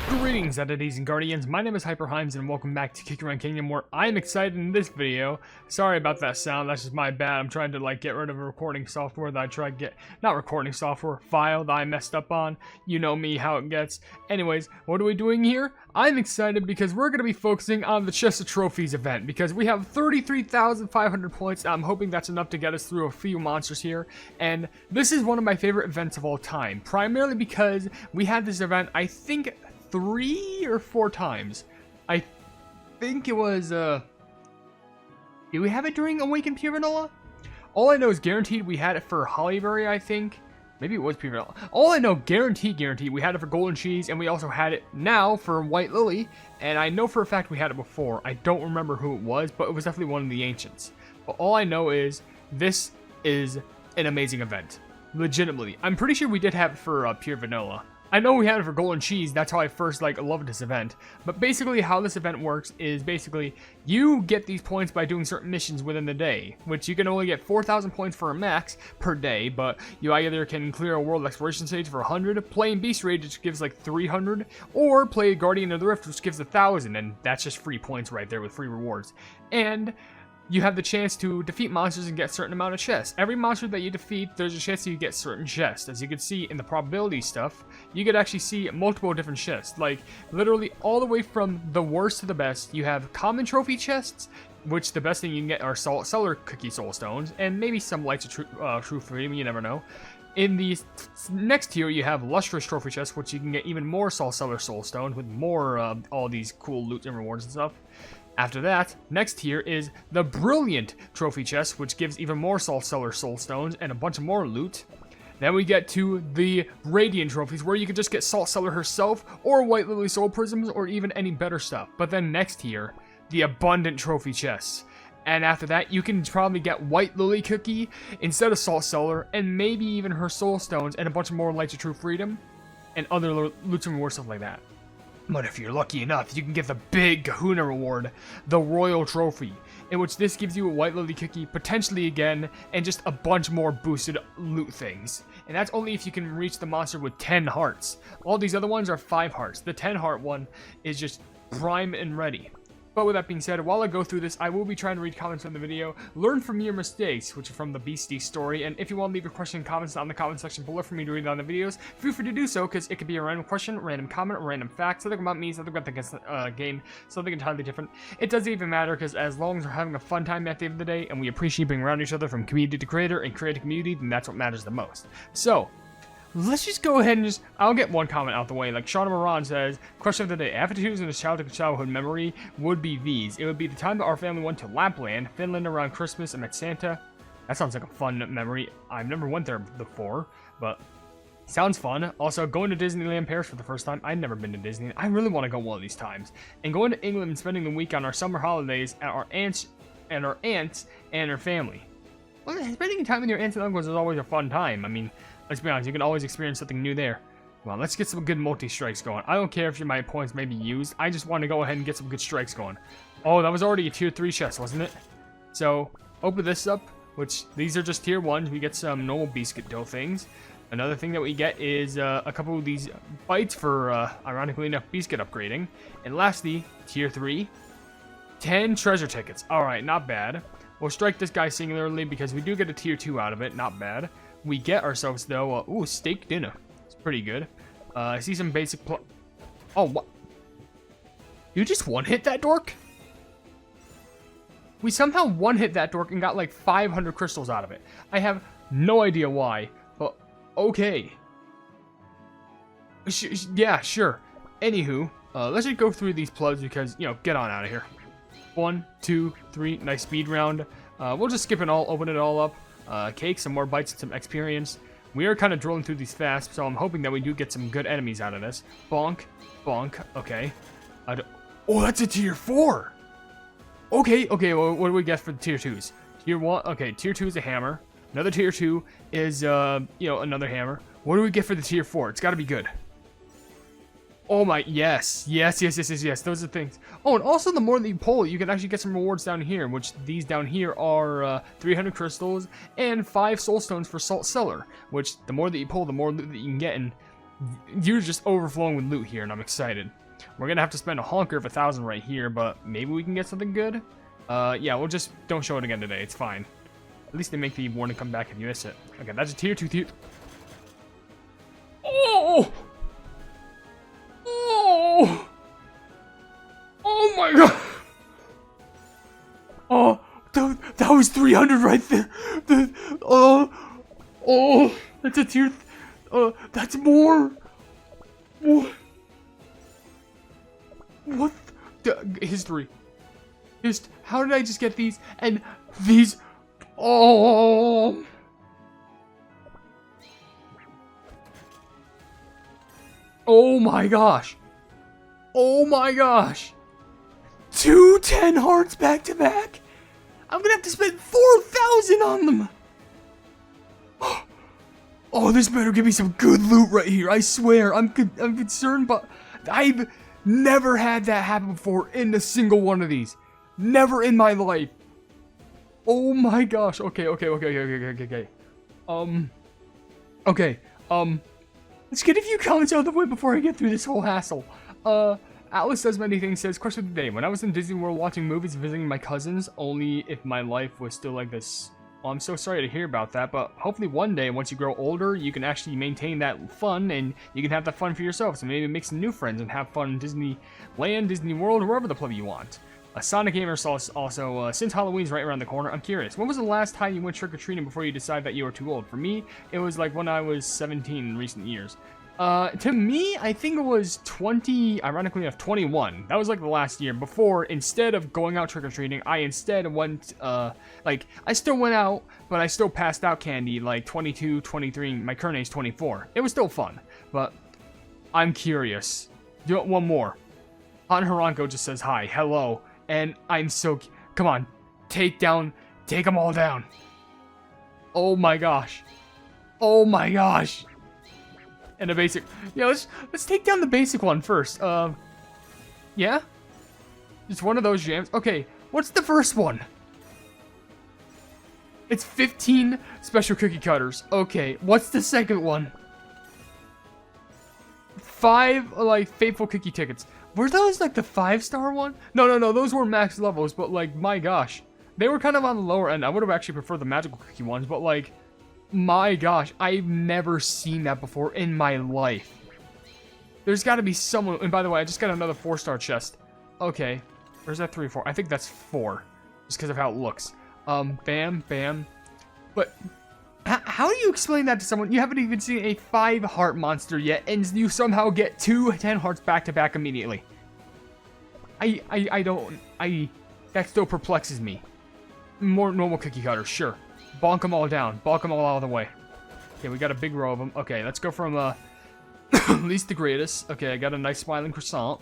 Greetings, entities and guardians. My name is HyperHimes, and welcome back to Kick Around Kingdom, where I'm excited in this video. Sorry about that sound. That's just my bad. I'm trying to get rid of a recording software that I tried to get, not recording software, file that I messed up on. You know me, how it gets. Anyways, what are we doing here? I'm excited because we're going to be focusing on the Chest of Trophies event because we have 33,500 points. I'm hoping that's enough to get us through a few monsters here. And this is one of my favorite events of all time, primarily because we had this event, I think, 3 or 4 times. I think it was, did we have it during Awakened Pure Vanilla? All I know is guaranteed we had it for Hollyberry, I think. Maybe it was Pure Vanilla. All I know, guaranteed, we had it for Golden Cheese, and we also had it now for White Lily, and I know for a fact we had it before. I don't remember who it was, but it was definitely one of the Ancients. But all I know is, this is an amazing event. Legitimately. I'm pretty sure we did have it for Pure Vanilla. I know we had it for Golden Cheese, that's how I first loved this event. But basically how this event works is basically you get these points by doing certain missions within the day, which you can only get 4,000 points for a max per day, but you either can clear a world exploration stage for 100, play in Beast Rage, which gives 300, or play Guardian of the Rift, which gives 1,000, and that's just free points right there with free rewards. And you have the chance to defeat monsters and get a certain amount of chests. Every monster that you defeat, there's a chance that you get certain chests. As you can see in the probability stuff, you could actually see multiple different chests. Literally all the way from the worst to the best. You have common trophy chests, which the best thing you can get are Salt Cellar Cookie Soul Stones, and maybe some Lights of True Freedom, you never know. In the next tier, you have Lustrous Trophy Chests, which you can get even more Salt Cellar Soul Stones with more all these cool loot and rewards and stuff. After that, next tier is the Brilliant Trophy Chest, which gives even more Salt Cellar Soul Stones and a bunch of more loot. Then we get to the Radiant Trophies, where you can just get Salt Cellar herself, or White Lily Soul Prisms, or even any better stuff. But then next tier, the Abundant Trophy Chests. And after that, you can probably get White Lily Cookie instead of Salt Cellar, and maybe even her Soul Stones, and a bunch of more Lights of True Freedom, and other loot and reward stuff like that. But if you're lucky enough, you can get the big Kahuna reward, the Royal Trophy, in which this gives you a White Lily Cookie, potentially again, and just a bunch more boosted loot things. And that's only if you can reach the monster with 10 hearts. All these other ones are 5 hearts. The 10 heart one is just prime and ready. But with that being said, while I go through this, I will be trying to read comments on the video, learn from your mistakes, which are from the Beastie story, and if you want to leave a question in comments on the comment section below for me to read on the videos, feel free to do so, because it could be a random question, random comment, or random fact, something about me, something about the game, something entirely different. It doesn't even matter, because as long as we're having a fun time at the end of the day, and we appreciate being around each other from community to creator, and creator to community, then that's what matters the most. So, let's just go ahead and I'll get one comment out the way. Shauna Moran says, question of the day, attitudes in a childhood memory would be these. It would be the time that our family went to Lapland, Finland around Christmas and met Santa. That sounds like a fun memory. I've never went there before, but sounds fun. Also, going to Disneyland Paris for the first time. I've never been to Disney. I really want to go one of these times. And going to England and spending the week on our summer holidays at our aunts and her family. Well, spending time with your aunts and uncles is always a fun time. I mean, let's be honest, you can always experience something new there. Well, let's get some good multi-strikes going. I don't care if my points may be used. I just want to go ahead and get some good strikes going. Oh, that was already a tier 3 chest, wasn't it? So, open this up, which these are just tier 1s. We get some normal biscuit dough things. Another thing that we get is a couple of these bites for, ironically enough, biscuit upgrading. And lastly, tier 3, 10 treasure tickets. Alright, not bad. We'll strike this guy singularly because we do get a tier 2 out of it. Not bad. We get ourselves, though, ooh, steak dinner. It's pretty good. I see some basic oh, what? You just one-hit that dork? We somehow one-hit that dork and got 500 crystals out of it. I have no idea why, but okay. Yeah, sure. Anywho, let's just go through these plugs because, get on out of here. 1, 2, 3, nice speed round. We'll just skip it all, open it all up. Cake, some more bites and some experience. We are kind of drilling through these fast, so I'm hoping that we do get some good enemies out of this. Bonk, bonk, okay. Oh, that's a tier 4! Okay, well, what do we get for the tier 2s? Tier 1, okay, tier 2 is a hammer. Another tier 2 is, another hammer. What do we get for the tier 4? It's gotta be good. Oh my, yes, those are things. Oh, and also the more that you pull, you can actually get some rewards down here, which these down here are 300 crystals and 5 soul stones for Salt Cellar, which the more that you pull, the more loot that you can get, and you're just overflowing with loot here, and I'm excited. We're gonna have to spend a honker of 1,000 right here, but maybe we can get something good. Yeah, we'll just don't show it again today. It's fine. At least they make the warning come back if you miss it. Okay, that's a tier 2 tier. Oh! Oh! Oh my god! Oh, that was 300 right there. Oh, that's a tier. That's more. What? History. How did I just get these and these? Oh. Oh my gosh. Oh my gosh. 2 10 hearts back to back. I'm gonna have to spend 4,000 on them. Oh, this better give me some good loot right here. I swear, I'm concerned, but I've never had that happen before in a single one of these. Never in my life. Oh my gosh. Okay. Okay. Let's get a few comments out of the way before I get through this whole hassle. Atlas does many things, says, question of the day. When I was in Disney World watching movies, visiting my cousins, only if my life was still like this. Well, I'm so sorry to hear about that, but hopefully one day, once you grow older, you can actually maintain that fun, and you can have that fun for yourself. So maybe make some new friends and have fun in Disneyland, Disney World, or wherever the pleb you want. A Sonic Gamer also, since Halloween's right around the corner, I'm curious, when was the last time you went trick-or-treating before you decided that you were too old? For me, it was like when I was 17 in recent years. To me, I think it was ironically enough, 21. That was like the last year before, instead of going out trick-or-treating, I instead went, I still went out, but I still passed out candy, like 22, 23, my current age 24. It was still fun, but I'm curious. Do it one more. Han Haranko just says hi, hello, and I'm so, come on, take them all down. Oh my gosh. Oh my gosh. And a basic, yeah, let's take down the basic one first. Yeah? Just one of those jams. Okay, what's the first one? It's 15 special cookie cutters. Okay, what's the second one? 5, like, faithful cookie tickets. Were those, like, the 5-star one? No, those were max levels, but, like, my gosh. They were kind of on the lower end. I would have actually preferred the magical cookie ones, but, like, my gosh, I've never seen that before in my life. There's got to be someone, and by the way, I just got another 4-star chest. Okay, where's that 3 or 4? I think that's 4, just because of how it looks. Bam, bam. But how do you explain that to someone? You haven't even seen a 5-heart monster yet, and you somehow get 2 10 hearts back to back immediately. That still perplexes me. More normal cookie cutters, sure. Bonk them all down. Bonk them all out of the way. Okay, we got a big row of them. Okay, let's go from least to greatest. Okay, I got a nice smiling croissant.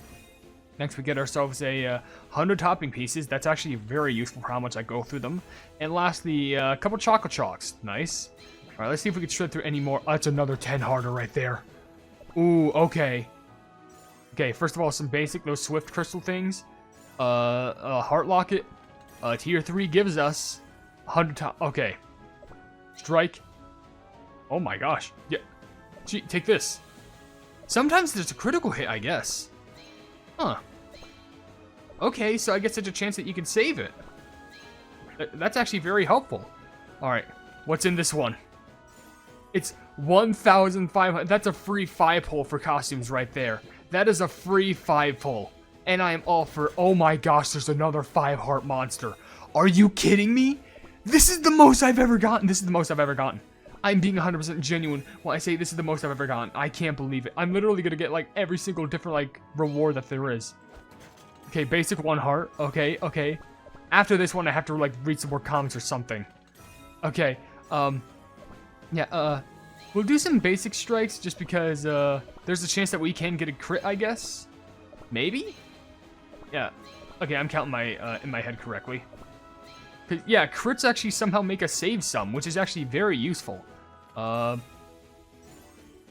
Next, we get ourselves a 100 topping pieces. That's actually very useful for how much I go through them. And lastly, a couple chocolate chalks. Nice. All right, let's see if we can shred through any more. Oh, that's another 10-hearter right there. Ooh, okay. Okay, first of all, some basic, those Swift crystal things. A heart locket. Tier 3 gives us 100 top. Okay. Strike. Oh my gosh. Yeah. Gee, take this. Sometimes there's a critical hit, I guess. Huh. Okay, so I guess there's a chance that you can save it. That's actually very helpful. Alright, what's in this one? It's 1,500. That's a free 5-pull for costumes right there. That is a free 5-pull. And I am all for, oh my gosh, there's another 5-heart monster. Are you kidding me? This is the most I've ever gotten. This is the most I've ever gotten. I'm being 100% genuine when I say this is the most I've ever gotten. I can't believe it. I'm literally gonna get like every single different like reward that there is. Okay, basic 1 heart. Okay, okay. After this one, I have to like read some more comments or something. Okay, yeah, we'll do some basic strikes just because there's a chance that we can get a crit, I guess. Maybe? Yeah. Okay, I'm counting my in my head correctly. Yeah, crits actually somehow make us save some, which is actually very useful. Oh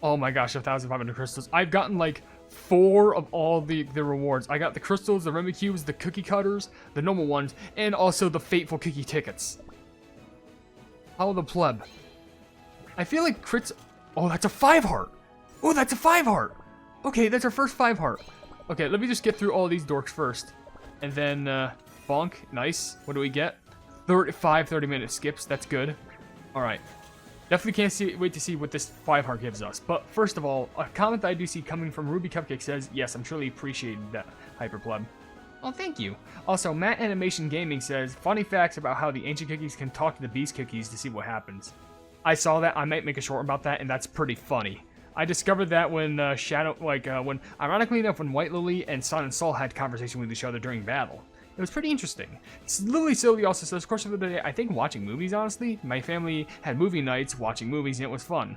my gosh, 1,500 crystals. I've gotten like 4 of all the rewards. I got the crystals, the Remy cubes, the cookie cutters, the normal ones, and also the fateful cookie tickets. How the pleb. I feel like crits. Oh, that's a 5-heart. Oh, that's a 5 heart. Okay, that's our first 5 heart. Okay, let me just get through all these dorks first. And then, bonk. Nice. What do we get? 30-minute skips. That's good. Alright. Definitely can't wait to see what this 5 heart gives us. But first of all, a comment that I do see coming from Ruby Cupcake says, yes, I'm truly appreciating that, Hyperpleb. Oh, thank you. Also, Matt Animation Gaming says, funny facts about how the ancient cookies can talk to the beast cookies to see what happens. I saw that. I might make a short about that, and that's pretty funny. I discovered that when ironically enough, when White Lily and Sun and Soul had conversation with each other during battle. It was pretty interesting. Lily Sylvie also says, of course, of the day, I think watching movies, honestly. My family had movie nights watching movies, and it was fun.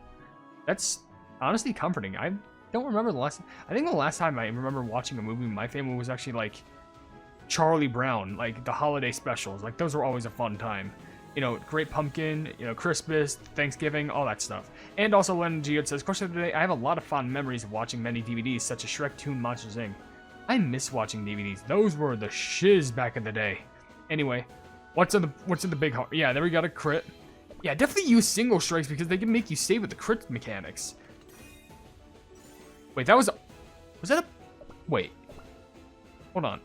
That's honestly comforting. I don't remember I think the last time I remember watching a movie with my family was actually, like, Charlie Brown, like, the holiday specials. Like, those were always a fun time. You know, Great Pumpkin, you know, Christmas, Thanksgiving, all that stuff. And also Len Geode says, question of the day, I have a lot of fond memories of watching many DVDs, such as Shrek 2 and Monsters, Inc. I miss watching DVDs. Those were the shiz back in the day. Anyway, what's in the big heart? Yeah, there we got a crit. Yeah, definitely use single strikes because they can make you stay with the crit mechanics. Wait, was that a... Wait. Hold on.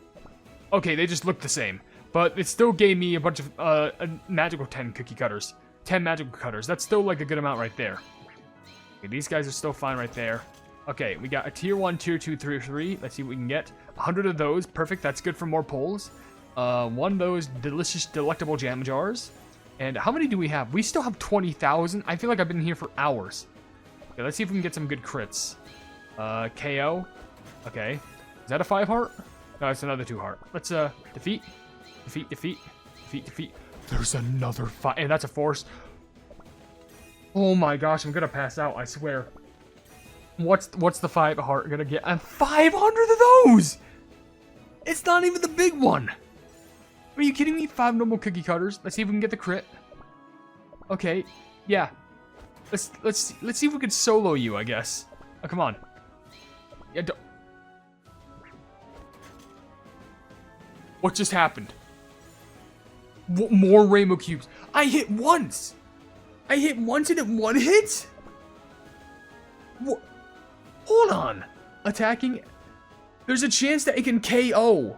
Okay, they just look the same. But it still gave me a bunch of, a magical 10 cookie cutters. 10 magical cutters. That's still, like, a good amount right there. Okay, these guys are still fine right there. Okay, we got a tier 1, tier 2, tier 3. Let's see what we can get. 100 of those. Perfect. That's good for more pulls. One of those delicious, delectable jam jars. And how many do we have? We still have 20,000. I feel like I've been here for hours. Okay, let's see if we can get some good crits. KO. Okay. Is that a 5 heart? No, it's another 2 heart. Let's, defeat. Defeat. There's another 5. And that's a force. Oh my gosh, I'm gonna pass out, I swear. What's the 5 heart gonna get? And 500 of those! It's not even the big one! Are you kidding me? 5 normal cookie cutters. Let's see if we can get the crit. Okay, yeah. Let's see if we can solo you, I guess. Oh, come on. Yeah, what just happened? More rainbow cubes. I hit once! I hit once and it one hit? What? Hold on. Attacking. There's a chance that it can KO.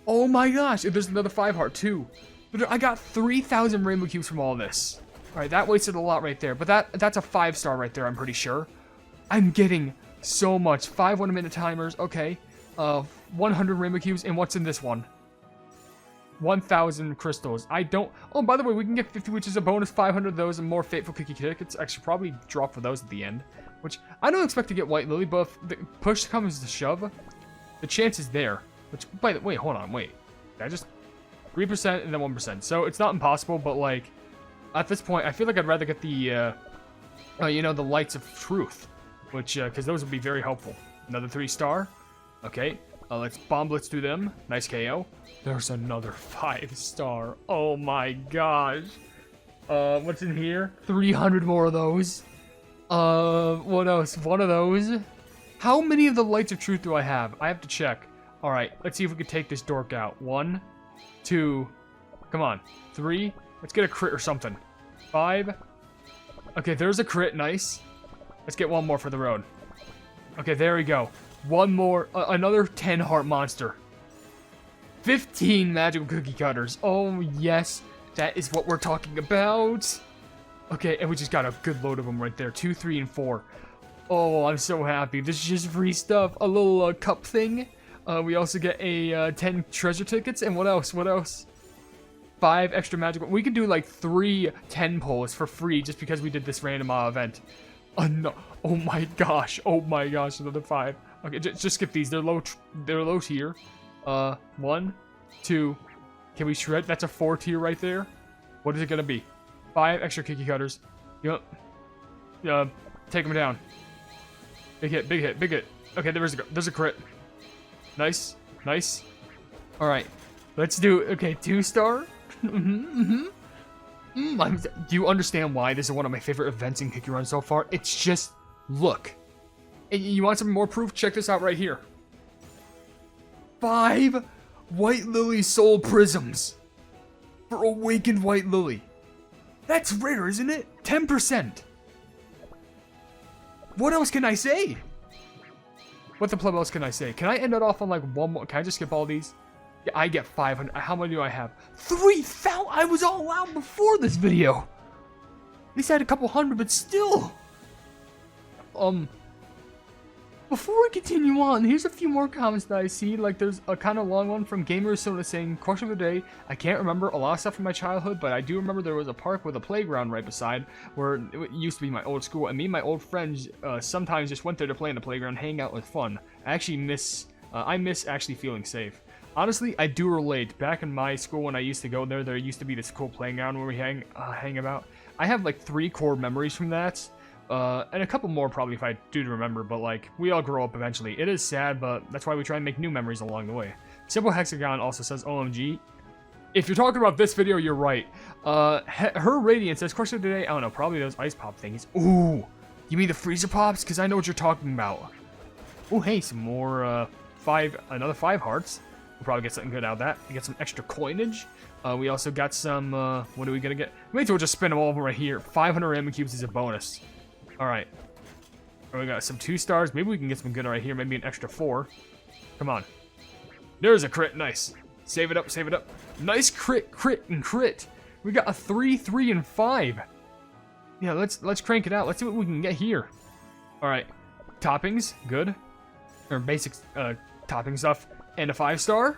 Oh my gosh. There's another 5 heart too. I got 3,000 rainbow cubes from all this. Alright, that wasted a lot right there. But that's a 5-star right there, I'm pretty sure. I'm getting so much. 5 1-minute timers. Okay. 100 rainbow cubes. And what's in this one? 1,000 crystals. I don't... Oh, by the way, we can get 50, which is a bonus 500 of those and more Fateful Cookie tickets. I should probably drop for those at the end. Which, I don't expect to get White Lily, but if the push comes to shove, the chance is there. Which, by the way, hold on, wait. Did I just... 3% and then 1%. So, it's not impossible, but, like, at this point, I feel like I'd rather get the, you know, the Lights of Truth. Which, because those would be very helpful. Another 3-star. Okay. Let's Bomb Blitz through them. Nice KO. There's another 5-star. Oh my gosh. What's in here? 300 more of those. What else? One of those. How many of the Lights of Truth do I have? I have to check. Alright, let's see if we can take this dork out. 1, 2, come on. 3. Let's get a crit or something. 5. Okay, there's a crit. Nice. Let's get one more for the road. Okay, there we go. One more. Another 10 heart monster. 15 magical cookie cutters. Oh, yes. That is what we're talking about. Okay, and we just got a good load of them right there. 2, 3, and 4. Oh, I'm so happy. This is just free stuff. A little cup thing. We also get a 10 treasure tickets. And what else? What else? 5 extra magical. We could do like 3 10 pulls for free just because we did this random event. No. Oh my gosh. Oh my gosh. Another 5. Okay, just skip these. They're low tier. 1, 2. Can we shred? That's a 4 tier right there. What is it gonna be? 5 extra cookie cutters. Yup. Take them down. Big hit, big hit, big hit. Okay, there's a crit. Nice, nice. All right, let's do. Okay, 2-star. Do you understand why this is one of my favorite events in Cookie Run so far? It's just look. And you want some more proof? Check this out right here. 5 White Lily Soul Prisms for Awakened White Lily. That's rare, isn't it? 10%. What else can I say? What the pleb else can I say? Can I end it off on like one more? Can I just skip all these? Yeah, I get 500. How many do I have? 3,000. I was all out before this video. At least I had a couple hundred, but still. Before we continue on, here's a few more comments that I see. Like, there's a kind of long one from Gamer Soda saying, question of the day, I can't remember a lot of stuff from my childhood, but I do remember there was a park with a playground right beside where it used to be my old school, and me and my old friends sometimes just went there to play in the playground, hang out with fun. I miss actually feeling safe. Honestly, I do relate. Back in my school when I used to go there used to be this cool playground where we hang about. I have like 3 core memories from that. And a couple more probably if I do remember, but like, we all grow up eventually. It is sad, but that's why we try and make new memories along the way. Simple Hexagon also says, OMG. If you're talking about this video, you're right. Her Radiant says, question of the day, I don't know, probably those ice pop things. Ooh, you mean the freezer pops? Because I know what you're talking about. Oh, hey, some more, another 5 hearts. We'll probably get something good out of that. We get some extra coinage. We also got some, what are we gonna get? We may as well just spin them all over right here. 500 Ramen Cubes is a bonus. Alright. We got some 2 stars. Maybe we can get some good right here. Maybe an extra 4. Come on. There's a crit. Nice. Save it up. Save it up. Nice crit, and crit. We got a 3, 3, and 5. Yeah, let's crank it out. Let's see what we can get here. Alright. Toppings. Good. Or basic topping stuff. And a 5-star.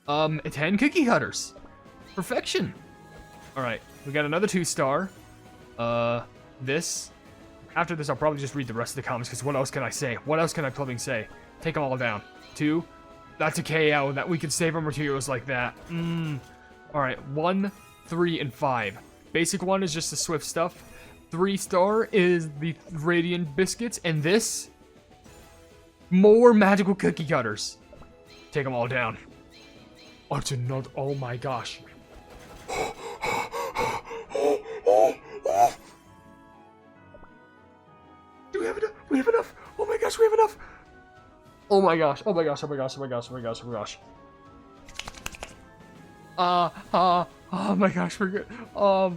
10 cookie cutters. Perfection. Alright. We got another 2-star. This. After this, I'll probably just read the rest of the comments, because what else can I say? What else can I plumbing say? Take them all down. 2. That's a KO. That we can save our materials like that. Alright, 1, 3, and 5. Basic one is just the Swift stuff. 3-star is the Radiant biscuits, and this, more magical cookie cutters. Take them all down. Oh my gosh. We have enough. Oh my gosh, we have enough. Oh my gosh. Oh my gosh. Oh my gosh. Oh my gosh. Oh my gosh. Oh my gosh. Oh my gosh, we're good. I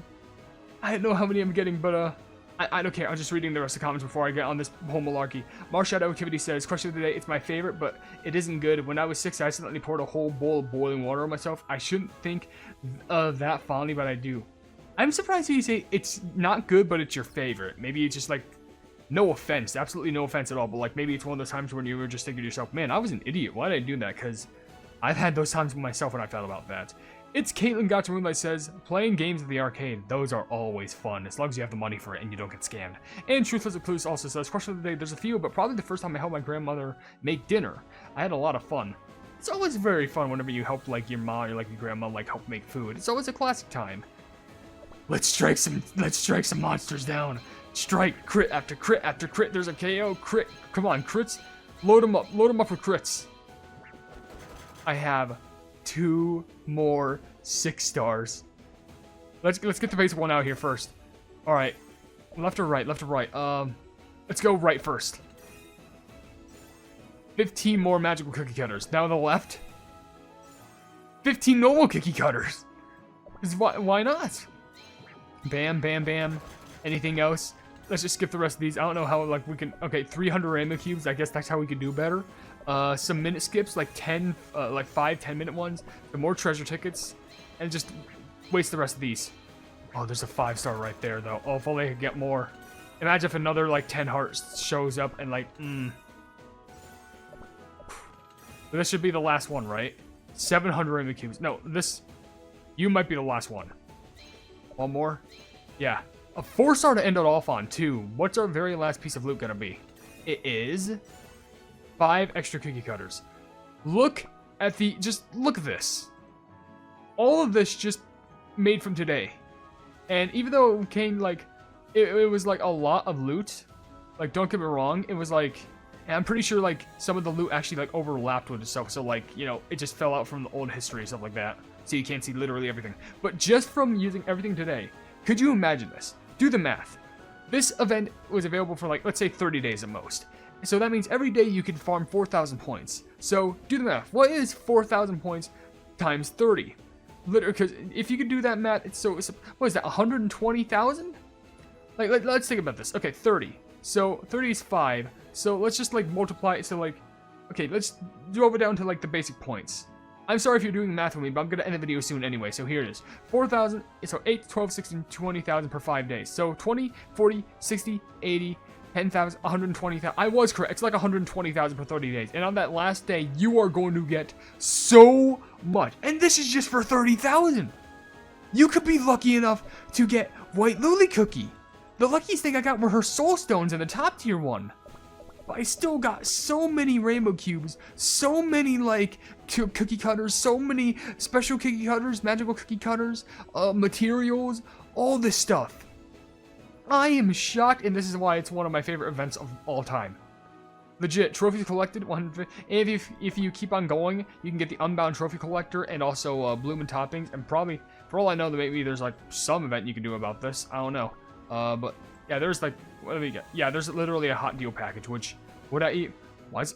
don't know how many I'm getting, but I don't care. I'm just reading the rest of the comments before I get on this whole malarkey. Marshadow Activity says, question of the day, it's my favorite, but it isn't good. When I was 6, I accidentally poured a whole bowl of boiling water on myself. I shouldn't think that fondly, but I do. I'm surprised you say it's not good, but it's your favorite. Maybe it's just like, no offense, absolutely no offense at all, but like maybe it's one of those times when you were just thinking to yourself, man, I was an idiot. Why did I do that? Because I've had those times myself when I thought about that. It's Caitlin Gotcha Moonlight says, playing games at the arcade, those are always fun, as long as you have the money for it and you don't get scammed. And Truthless Clues also says, question of the day, there's a few, but probably the first time I helped my grandmother make dinner. I had a lot of fun. It's always very fun whenever you help like your mom or like your grandma like help make food. It's always a classic time. Let's strike some monsters down. Strike, crit after crit after crit. There's a KO, crit. Come on, crits. Load them up with crits. I have 2 more 6 stars. Let's get the basic one out here first. All right, left or right? Left or right? Let's go right first. 15 more magical cookie cutters. Now on the left. 15 normal cookie cutters. Why not? Bam, bam, bam. Anything else? Let's just skip the rest of these. I don't know how, like, we can... Okay, 300 Rainbow Cubes. I guess that's how we could do better. Some minute skips, like 10, like 5 10-minute ones. The more treasure tickets. And just waste the rest of these. Oh, there's a 5-star right there, though. Oh, if only I could get more. Imagine if another, like, 10 hearts shows up and, like, But this should be the last one, right? 700 Rainbow Cubes. No, this... You might be the last one. One more? Yeah. A 4-star to end it off on, too. What's our very last piece of loot gonna be? It is 5 extra cookie cutters. Look at the... Just look at this. All of this just made from today. And even though it came, like... It was, like, a lot of loot. Like, don't get me wrong. It was, like... And I'm pretty sure, like, some of the loot actually, like, overlapped with itself. So, like, you know, it just fell out from the old history and stuff like that. So you can't see literally everything. But just from using everything today, could you imagine this? Do the math. This event was available for, like, let's say 30 days at most. So that means every day you can farm 4,000 points. So do the math. What is 4,000 points times 30? Literally, because if you could do that math, it's what is that, 120,000? Like, let's think about this. Okay, 30. So 30 is 5. So let's just like multiply it. So like, okay, let's drove it down to like the basic points. I'm sorry if you're doing the math with me, but I'm gonna end the video soon anyway. So here it is: 4,000. So 8, 12, 16, 20,000 per 5 days. So 20, 40, 60, 80. 10,000, 120,000. I was correct. It's like 120,000 per 30 days. And on that last day, you are going to get so much. And this is just for 30,000. You could be lucky enough to get White Lily Cookie. The luckiest thing I got were her soul stones in the top tier one. But I still got so many rainbow cubes, so many like cookie cutters, so many special cookie cutters, magical cookie cutters, materials, all this stuff. I am shocked, and this is why it's one of my favorite events of all time. Legit, trophies collected, 150. If you keep on going, you can get the Unbound Trophy Collector and also Bloom and Toppings, and probably, for all I know, maybe there's like some event you can do about this. I don't know. But yeah, there's like, what do we get? Yeah, there's literally a hot deal package, which, would I eat? Why is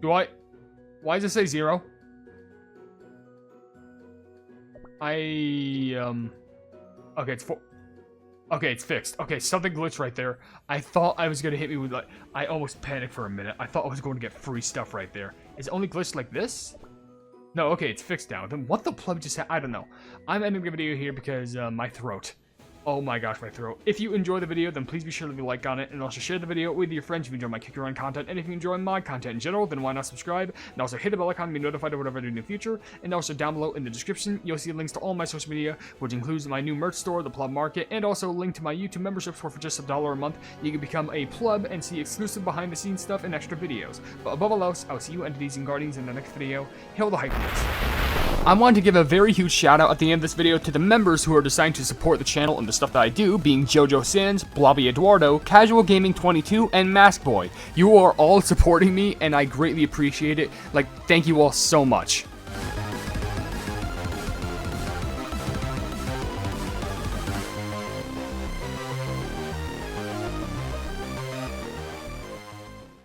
why does it say 0? Okay, okay, it's fixed. Okay, something glitched right there. I thought I was gonna hit me with like, I almost panicked for a minute. I thought I was going to get free stuff right there. Is it only glitched like this? No, okay, it's fixed now. Then what the plug just happened? I don't know. I'm ending the video here because my throat. Oh my gosh, my throat. If you enjoy the video, then please be sure to leave a like on it, and also share the video with your friends if you enjoy my Kick Your Run content. And if you enjoy my content in general, then why not subscribe? And also hit the bell icon to be notified of whatever I do in the future. And also down below in the description, you'll see links to all my social media, which includes my new merch store, the Plub Market, and also a link to my YouTube memberships where for just $1 a month, you can become a plub and see exclusive behind-the-scenes stuff and extra videos. But above all else, I'll see you entities and guardians in the next video. Hail the Hypenese. I wanted to give a very huge shout out at the end of this video to the members who are deciding to support the channel and the stuff that I do, being Jojo Sins, Blobby Eduardo, Casual Gaming 22, and Mask Boy. You are all supporting me, and I greatly appreciate it. Like, thank you all so much.